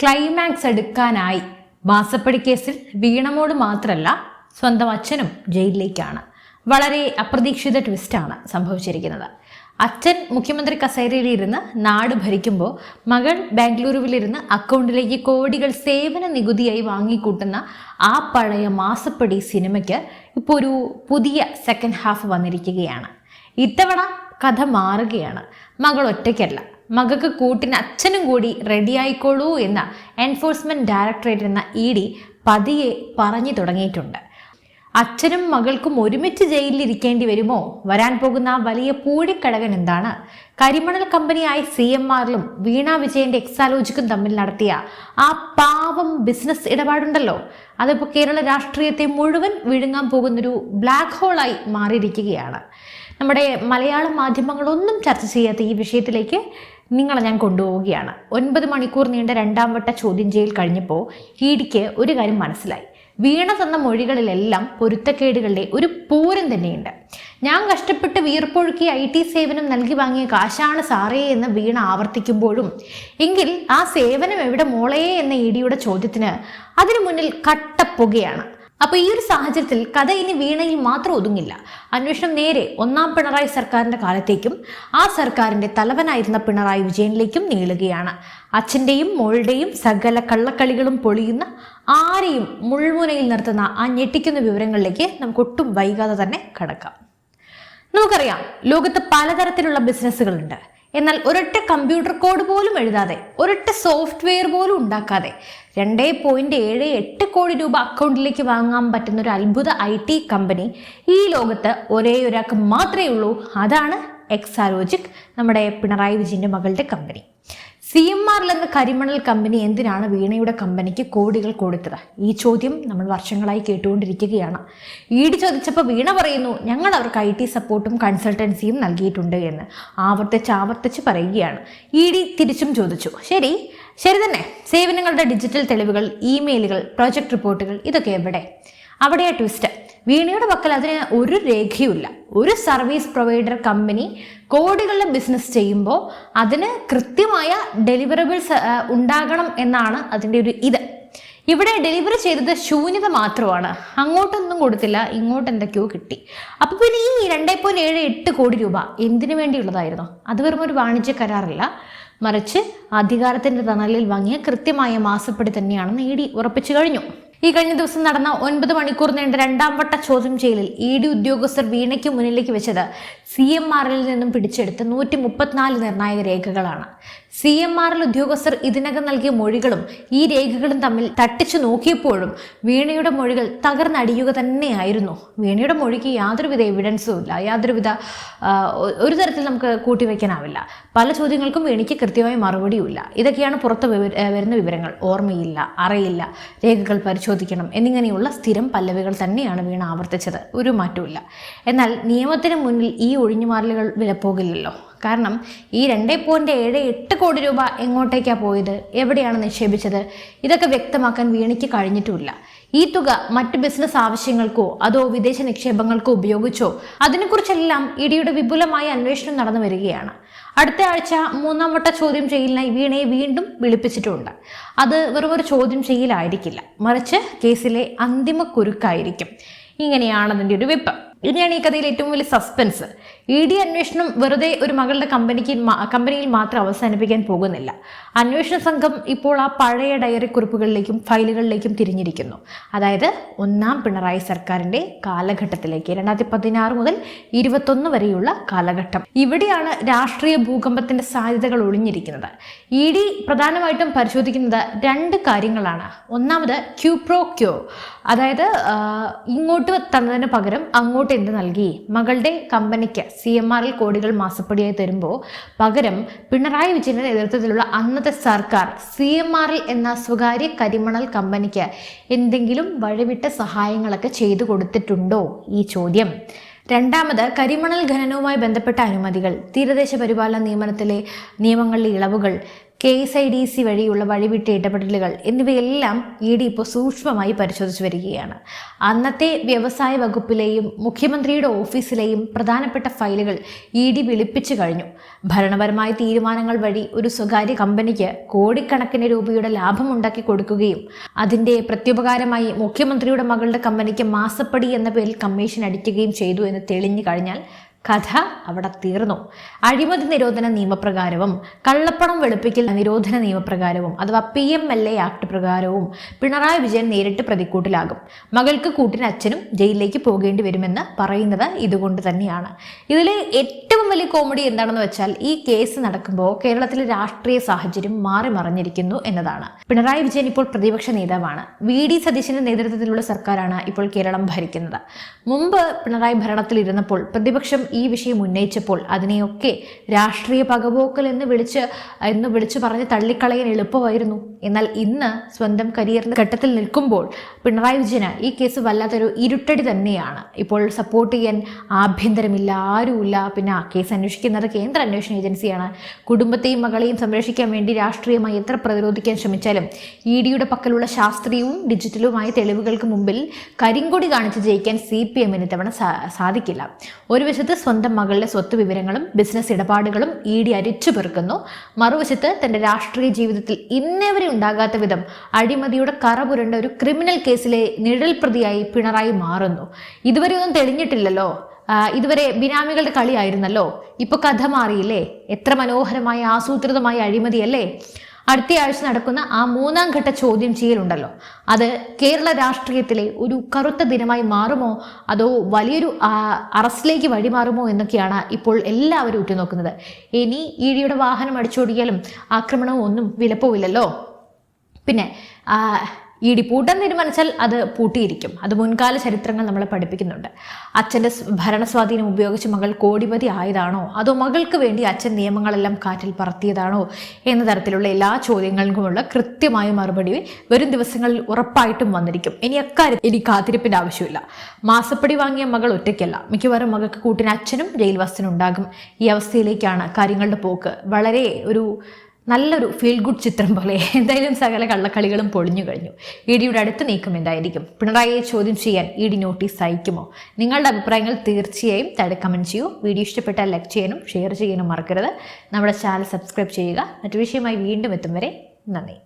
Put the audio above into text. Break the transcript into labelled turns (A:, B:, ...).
A: Climax എടുക്കാനായി. മാസപ്പടി കേസിൽ വീണമോള് മാത്രമല്ല സ്വന്തം അച്ഛനും ജയിലിലേക്കാണ്. വളരെ അപ്രതീക്ഷിത ട്വിസ്റ്റാണ് സംഭവിച്ചിരിക്കുന്നത്. അച്ഛൻ മുഖ്യമന്ത്രി കസേരയിൽ ഇരുന്ന് നാട് ഭരിക്കുമ്പോൾ മകൾ ബാംഗ്ലൂരുവിലിരുന്ന് അക്കൗണ്ടിലേക്ക് കോടികൾ സേവന നികുതിയായി വാങ്ങിക്കൂട്ടുന്ന ആ പഴയ മാസപ്പടി സിനിമയ്ക്ക് ഇപ്പോൾ ഒരു പുതിയ സെക്കൻഡ് ഹാഫ് വന്നിരിക്കുകയാണ്. ഇത്തവണ കഥ മാറുകയാണ്. മകൾ ഒറ്റയ്ക്കല്ല, മകൾക്ക് കൂട്ടിന് അച്ഛനും കൂടി റെഡിയായിക്കോളൂ എന്ന എൻഫോഴ്സ്മെന്റ് ഡയറക്ടറേറ്റ് എന്ന ED പതിയെ പറഞ്ഞു തുടങ്ങിയിട്ടുണ്ട്. അച്ഛനും മകൾക്കും ഒരുമിച്ച് ജയിലിലിരിക്കേണ്ടി വരുമോ? വരാൻ പോകുന്ന വലിയ പൂഴിക്കടകൻ എന്താണ്? കരിമണൽ കമ്പനിയായ CMRലും വീണ വിജയന്റെ എക്സാലോജിക്കും തമ്മിൽ നടത്തിയ ആ പാവം ബിസിനസ് ഇടപാടുണ്ടല്ലോ, അതിപ്പോൾ കേരള രാഷ്ട്രീയത്തെ മുഴുവൻ വിഴുങ്ങാൻ പോകുന്നൊരു ബ്ലാക്ക് ഹോളായി മാറിയിരിക്കുകയാണ്. നമ്മുടെ മലയാള മാധ്യമങ്ങളൊന്നും ചർച്ച ചെയ്യാത്ത ഈ വിഷയത്തിലേക്ക് നിങ്ങളെ ഞാൻ കൊണ്ടുപോവുകയാണ്. 9 മണിക്കൂർ നീണ്ട 2ാം വട്ട ചോദ്യം ചെയ്യൽ കഴിഞ്ഞപ്പോൾ EDക്ക് ഒരു കാര്യം മനസ്സിലായി. വീണ തന്ന മൊഴികളിലെല്ലാം പൊരുത്തക്കേടുകളുടെ ഒരു പൂരം തന്നെയുണ്ട്. ഞാൻ കഷ്ടപ്പെട്ട് വീർപ്പൊഴുക്കി IT സേവനം നൽകി വാങ്ങിയ കാശാണ് സാറേ എന്ന് വീണ ആവർത്തിക്കുമ്പോഴും എങ്കിൽ ആ സേവനം എവിടെ മോളേ എന്ന EDയുടെ ചോദ്യത്തിന് അതിനു മുന്നിൽ കട്ടപ്പുകയാണ്. അപ്പോൾ ഈ ഒരു സാഹചര്യത്തിൽ കഥ ഇനി വീണയിൽ മാത്രം ഒതുങ്ങില്ല. അന്വേഷണം നേരെ 1ാം പിണറായി സർക്കാരിന്റെ കാലത്തേക്കും ആ സർക്കാരിന്റെ തലവനായിരുന്ന പിണറായി വിജയനിലേക്കും നീളുകയാണ്. അച്ഛൻ്റെയും മോളുടെയും സകല കള്ളക്കളികളും പൊളിയുന്ന, ആരെയും മുൾമുനയിൽ നിർത്തുന്ന ആ ഞെട്ടിക്കുന്ന വിവരങ്ങളിലേക്ക് നമുക്ക് ഒട്ടും വൈകാതെ തന്നെ കടക്കാം. നമുക്കറിയാം, ലോകത്ത് പലതരത്തിലുള്ള ബിസിനസ്സുകളുണ്ട്. എന്നാൽ ഒരൊറ്റ കമ്പ്യൂട്ടർ കോഡ് പോലും എഴുതാതെ, ഒരൊറ്റ സോഫ്റ്റ്വെയർ പോലും ഉണ്ടാക്കാതെ 2.78 കോടി രൂപ അക്കൗണ്ടിലേക്ക് വാങ്ങാൻ പറ്റുന്ന ഒരു അത്ഭുത IT കമ്പനി ഈ ലോകത്ത് ഒരേ ഒരാൾക്ക് മാത്രമേ ഉള്ളൂ. അതാണ് എക്സാലോജിക്, നമ്മുടെ പിണറായി വിജയന്റെ മകളുടെ കമ്പനി. CMRL എന്ന കരിമണൽ കമ്പനി എന്തിനാണ് വീണയുടെ കമ്പനിക്ക് കോടികൾ കൊടുത്തത്? ഈ ചോദ്യം നമ്മൾ വർഷങ്ങളായി കേട്ടുകൊണ്ടിരിക്കുകയാണ്. ED ചോദിച്ചപ്പോൾ വീണ പറയുന്നു, ഞങ്ങൾ അവർക്ക് IT സപ്പോർട്ടും കൺസൾട്ടൻസിയും നൽകിയിട്ടുണ്ട് എന്ന് ആവർത്തിച്ച് പറയുകയാണ്. ED തിരിച്ചും ചോദിച്ചു, ശരി തന്നെ, സേവനങ്ങളുടെ ഡിജിറ്റൽ തെളിവുകൾ, ഇമെയിലുകൾ, പ്രോജക്റ്റ് റിപ്പോർട്ടുകൾ, ഇതൊക്കെ എവിടെ? അവിടെയാ ട്വിസ്റ്റ്. വീണയുടെ പക്കൽ അതിന് ഒരു രേഖയുമില്ല. ഒരു സർവീസ് പ്രൊവൈഡർ കമ്പനി കോടികളുടെ ബിസിനസ് ചെയ്യുമ്പോൾ അതിന് കൃത്യമായ ഡെലിവറബിൾസ് ഉണ്ടാകണം എന്നാണ് അതിൻ്റെ ഒരു ഇത്. ഇവിടെ ഡെലിവറി ചെയ്തത് ശൂന്യത മാത്രമാണ്. അങ്ങോട്ടൊന്നും കൊടുത്തില്ല, ഇങ്ങോട്ട് എന്തൊക്കെയോ കിട്ടി. അപ്പോൾ പിന്നെ ഈ 2.78 കോടി രൂപ എന്തിനു വേണ്ടിയുള്ളതായിരുന്നു? അത് വെറും ഒരു വാണിജ്യ കരാറല്ല, മറിച്ച് അധികാരത്തിന്റെ തണലിൽ വാങ്ങിയ കൃത്യമായ മാസപ്പടി തന്നെയാണെന്ന് ED ഉറപ്പിച്ചു കഴിഞ്ഞു. ഈ കഴിഞ്ഞ ദിവസം നടന്ന 9 മണിക്കൂർ നീണ്ട 2ാം വട്ട ചോദ്യം ചെയ്യലിൽ ED ഉദ്യോഗസ്ഥർ വീണയ്ക്ക് മുന്നിലേക്ക് വെച്ചത് CMRL നിന്നും പിടിച്ചെടുത്ത 134 നിർണായക രേഖകളാണ്. CMRL ഉദ്യോഗസ്ഥർ ഇതിനകം നൽകിയ മൊഴികളും ഈ രേഖകളും തമ്മിൽ തട്ടിച്ചു നോക്കിയപ്പോഴും വീണയുടെ മൊഴികൾ തകർന്നടിയുക തന്നെയായിരുന്നു. വീണയുടെ മൊഴിക്ക് യാതൊരുവിധ എവിഡൻസും ഇല്ല, ഒരു തരത്തിൽ നമുക്ക് കൂട്ടിവെക്കാനാവില്ല. പല ചോദ്യങ്ങൾക്കും വീണയ്ക്ക് കൃത്യമായ മറുപടിയുമില്ല. ഇതൊക്കെയാണ് പുറത്ത് വരുന്ന വിവരങ്ങൾ. ഓർമ്മയില്ല, അറിയില്ല, രേഖകൾ പരിശോധിക്കണം എന്നിങ്ങനെയുള്ള സ്ഥിരം പല്ലവികൾ തന്നെയാണ് വീണ ആവർത്തിച്ചത്. ഒരു മാറ്റമില്ല. എന്നാൽ നിയമത്തിന് മുന്നിൽ ഈ ഒഴിഞ്ഞുമാറലുകൾ വിലപ്പോകില്ലല്ലോ. കാരണം ഈ 2.78 കോടി രൂപ എങ്ങോട്ടേക്കാണ് പോയത്, എവിടെയാണ് നിക്ഷേപിച്ചത്, ഇതൊക്കെ വ്യക്തമാക്കാൻ വീണയ്ക്ക് കഴിഞ്ഞിട്ടുമില്ല. ഈ തുക മറ്റ് ബിസിനസ് ആവശ്യങ്ങൾക്കോ അതോ വിദേശ നിക്ഷേപങ്ങൾക്കോ ഉപയോഗിച്ചോ, അതിനെക്കുറിച്ചെല്ലാം EDയുടെ വിപുലമായ അന്വേഷണം നടന്നു വരികയാണ്. അടുത്ത ആഴ്ച 3ാം വട്ട ചോദ്യം ചെയ്യലിനായി വീണയെ വീണ്ടും വിളിപ്പിച്ചിട്ടുണ്ട്. അത് വെറും ഒരു ചോദ്യം ചെയ്യലായിരിക്കില്ല, മറിച്ച് കേസിലെ അന്തിമ കുരുക്കായിരിക്കും. ഇങ്ങനെയാണ് അതിൻ്റെ ഒരു വെപ്പ്. ഇനിയാണ് ഈ കഥയിൽ ഏറ്റവും വലിയ സസ്പെൻസ്. ED അന്വേഷണം വെറുതെ ഒരു മകളുടെ കമ്പനിയിൽ മാത്രം അവസാനിപ്പിക്കാൻ പോകുന്നില്ല. അന്വേഷണ സംഘം ഇപ്പോൾ ആ പഴയ ഡയറി കുറിപ്പുകളിലേക്കും ഫയലുകളിലേക്കും തിരിഞ്ഞിരിക്കുന്നു. അതായത് 1ാം പിണറായി സർക്കാരിന്റെ കാലഘട്ടത്തിലേക്ക്, 2016 മുതൽ 2021 വരെയുള്ള കാലഘട്ടം. ഇവിടെയാണ് രാഷ്ട്രീയ ഭൂകമ്പത്തിന്റെ സാധ്യതകൾ ഒളിഞ്ഞിരിക്കുന്നത്. ED പ്രധാനമായിട്ടും പരിശോധിക്കുന്നത് 2 കാര്യങ്ങളാണ്. ഒന്നാമത് ക്യൂ പ്രോ ക്യോ, അതായത് ഇങ്ങോട്ട് തന്നതിന് പകരം അങ്ങോട്ട് എന്ത് നൽകി? മകളുടെ കമ്പനിക്ക് CMRL കോടികൾ മാസപ്പടിയായി തരുമ്പോൾ പകരം പിണറായി വിജയന്റെ നേതൃത്വത്തിലുള്ള അന്നത്തെ സർക്കാർ CMRL എന്ന സ്വകാര്യ കരിമണൽ കമ്പനിക്ക് എന്തെങ്കിലും വഴിവിട്ട സഹായങ്ങളൊക്കെ ചെയ്തു കൊടുത്തിട്ടുണ്ടോ? ഈ ചോദ്യം. രണ്ടാമത്, കരിമണൽ ഖനനവുമായി ബന്ധപ്പെട്ട അനുമതികൾ, തീരദേശ പരിപാലന നിയമങ്ങളിലെ ഇളവുകൾ, KSIDC വഴിയുള്ള വഴിവിട്ട ഇടപെടലുകൾ എന്നിവയെല്ലാം ED ഇപ്പോൾ സൂക്ഷ്മമായി പരിശോധിച്ചു വരികയാണ്. അന്നത്തെ വ്യവസായ വകുപ്പിലെയും മുഖ്യമന്ത്രിയുടെ ഓഫീസിലെയും പ്രധാനപ്പെട്ട ഫയലുകൾ ED വിളിപ്പിച്ചു കഴിഞ്ഞു. ഭരണപരമായ തീരുമാനങ്ങൾ വഴി ഒരു സ്വകാര്യ കമ്പനിക്ക് കോടിക്കണക്കിന് രൂപയുടെ ലാഭമുണ്ടാക്കി കൊടുക്കുകയും അതിൻ്റെ പ്രത്യുപകാരമായി മുഖ്യമന്ത്രിയുടെ മകളുടെ കമ്പനിക്ക് മാസപ്പടി എന്ന പേരിൽ കമ്മീഷൻ അടിക്കുകയും ചെയ്തു എന്ന് തെളിഞ്ഞു കഴിഞ്ഞാൽ കഥ അവിടെ തീർന്നു. അഴിമതി നിരോധന നിയമപ്രകാരവും കള്ളപ്പണം വെളുപ്പിക്കൽ നിരോധന നിയമപ്രകാരവും അഥവാ PMLA ആക്ട് പ്രകാരവും പിണറായി വിജയൻ നേരിട്ട് പ്രതിക്കൂട്ടിലാകും. മകൾക്ക് കൂട്ടിന് അച്ഛനും ജയിലിലേക്ക് പോകേണ്ടി വരുമെന്ന് പറയുന്നത് ഇതുകൊണ്ട് തന്നെയാണ്. ഇതിലെ ഏറ്റവും വലിയ കോമഡി എന്താണെന്ന് വെച്ചാൽ ഈ കേസ് നടക്കുമ്പോൾ കേരളത്തിലെ രാഷ്ട്രീയ സാഹചര്യം മാറി മറിഞ്ഞിരിക്കുന്നു എന്നതാണ്. പിണറായി വിജയൻ ഇപ്പോൾ പ്രതിപക്ഷ നേതാവാണ്. VD സതീശന്റെ നേതൃത്വത്തിലുള്ള സർക്കാരാണ് ഇപ്പോൾ കേരളം ഭരിക്കുന്നത്. മുമ്പ് പിണറായി ഭരണത്തിലിരുന്നപ്പോൾ പ്രതിപക്ഷം ഈ വിഷയം ഉന്നയിച്ചപ്പോൾ അതിനെയൊക്കെ രാഷ്ട്രീയ പകപോക്കൽ എന്ന് വിളിച്ച് പറഞ്ഞ് തള്ളിക്കളയാൻ എളുപ്പമായിരുന്നു. എന്നാൽ ഇന്ന് സ്വന്തം കരിയറിന്റെ ഘട്ടത്തിൽ നിൽക്കുമ്പോൾ പിണറായി വിജയന് ഈ കേസ് വല്ലാത്തൊരു ഇരുട്ടടി തന്നെയാണ്. ഇപ്പോൾ സപ്പോർട്ട് ചെയ്യാൻ ആഭ്യന്തരമില്ല, ആരുമില്ല. പിന്നെ ആ കേസ് അന്വേഷിക്കുന്നത് കേന്ദ്ര അന്വേഷണ ഏജൻസിയാണ്. കുടുംബത്തെയും മകളെയും സംരക്ഷിക്കാൻ വേണ്ടി രാഷ്ട്രീയമായി എത്ര പ്രതിരോധിക്കാൻ ശ്രമിച്ചാലും EDയുടെ പക്കലുള്ള ശാസ്ത്രീയവും ഡിജിറ്റലുമായ തെളിവുകൾക്ക് മുമ്പിൽ കരിങ്കൊടി കാണിച്ച് ജയിക്കാൻ CPM ഇത്തവണ സാധിക്കില്ല. ഒരു വശത്ത് സ്വന്തം മകളുടെ സ്വത്ത് വിവരങ്ങളും ബിസിനസ് ഇടപാടുകളും ED അരിച്ചു പെറുക്കുന്നു. മറുവശത്ത് തന്റെ രാഷ്ട്രീയ ജീവിതത്തിൽ ഇന്നേവരെ ഉണ്ടാകാത്ത വിധം അഴിമതിയുടെ കറ പുരണ്ട ഒരു ക്രിമിനൽ കേസിലെ നിഴൽ പ്രതിയായി പിണറായി മാറുന്നു. ഇതുവരെ ഒന്നും തെളിഞ്ഞിട്ടില്ലല്ലോ. ഇതുവരെ ബിനാമികളുടെ കളിയായിരുന്നല്ലോ. ഇപ്പൊ കഥ മാറിയില്ലേ? എത്ര മനോഹരമായ ആസൂത്രിതമായ അഴിമതിയല്ലേ? അടുത്ത ആഴ്ച നടക്കുന്ന ആ 3ാം ഘട്ട ചോദ്യം ചെയ്യലുണ്ടല്ലോ, അത് കേരള രാഷ്ട്രീയത്തിലെ ഒരു കറുത്ത ദിനമായി മാറുമോ അതോ വലിയൊരു അറസ്റ്റിലേക്ക് വഴിമാറുമോ എന്നൊക്കെയാണ് ഇപ്പോൾ എല്ലാവരും ഉറ്റുനോക്കുന്നത്. ഇനി EDയുടെ വാഹനം അടിച്ചോടിയാലും ആക്രമണവും ഒന്നും വിലപ്പോവില്ലല്ലോ. പിന്നെ ED പൂട്ടാൻ തീരുമാനിച്ചാൽ അത് പൂട്ടിയിരിക്കും. അത് മുൻകാല ചരിത്രങ്ങൾ നമ്മളെ പഠിപ്പിക്കുന്നുണ്ട്. അച്ഛൻ്റെ ഭരണസ്വാധീനം ഉപയോഗിച്ച് മകൾ കോടിപതി ആയതാണോ അതോ മകൾക്ക് വേണ്ടി അച്ഛൻ നിയമങ്ങളെല്ലാം കാറ്റിൽ പറത്തിയതാണോ എന്ന തരത്തിലുള്ള എല്ലാ ചോദ്യങ്ങൾക്കുമുള്ള കൃത്യമായ മറുപടി വരും ദിവസങ്ങളിൽ ഉറപ്പായിട്ടും വന്നിരിക്കും. ഇനി കാത്തിരിപ്പിൻ്റെ ആവശ്യമില്ല. മാസപ്പടി വാങ്ങിയ മകൾ ഒറ്റയ്ക്കല്ല, മിക്കവാറും മകൾക്ക് കൂട്ടിന് അച്ഛനും ജയിൽവാസനും ഉണ്ടാകും. ഈ അവസ്ഥയിലേക്കാണ് കാര്യങ്ങളുടെ പോക്ക്. വളരെ നല്ലൊരു ഫീൽ ഗുഡ് ചിത്രം പോലെ എന്തായാലും സകല കള്ളക്കളികളും പൊളിഞ്ഞു കഴിഞ്ഞു. EDയുടെ അടുത്ത നീക്കം എന്തായിരിക്കും? പിണറായിയെ ചോദ്യം ചെയ്യാൻ ED നോട്ടീസ് അയക്കുമോ? നിങ്ങളുടെ അഭിപ്രായങ്ങൾ തീർച്ചയായും താഴെ കമൻറ്റ് ചെയ്യൂ. വീഡിയോ ഇഷ്ടപ്പെട്ടാൽ ലൈക്ക് ചെയ്യാനും ഷെയർ ചെയ്യാനും മറക്കരുത്. നമ്മുടെ ചാനൽ സബ്സ്ക്രൈബ് ചെയ്യുക. മറ്റു വിഷയമായി വീണ്ടും എത്തും വരെ നന്ദി.